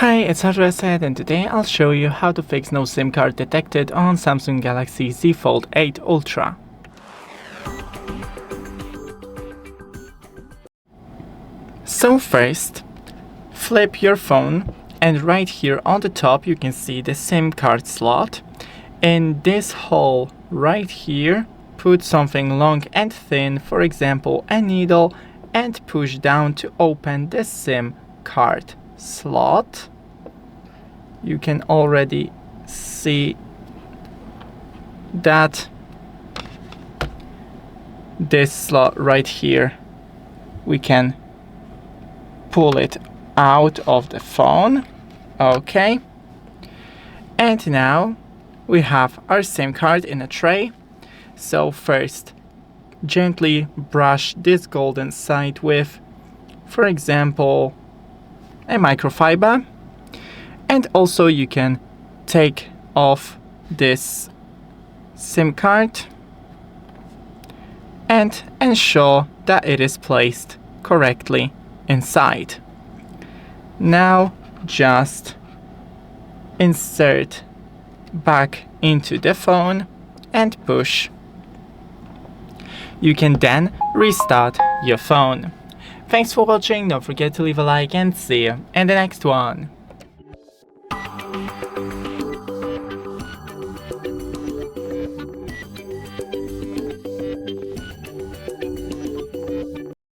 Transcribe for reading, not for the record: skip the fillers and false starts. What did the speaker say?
Hi, it's HardReset, and today I'll show you how to fix no SIM card detected on Samsung Galaxy Z Fold 8 Ultra. So first, flip your phone, and right here on the top you can see the SIM card slot. In this hole right here, put something long and thin, for example a needle, and push down to open the SIM card slot. You can already see that this slot right here, we can pull it out of the phone. Okay, and now we have our SIM card in a tray. So first, gently brush this golden side with, for example, a microfiber, and also you can take off this SIM card and ensure that it is placed correctly inside. Now just insert back into the phone and push. You can then restart your phone. Thanks for watching, don't forget to leave a like, and see you in the next one.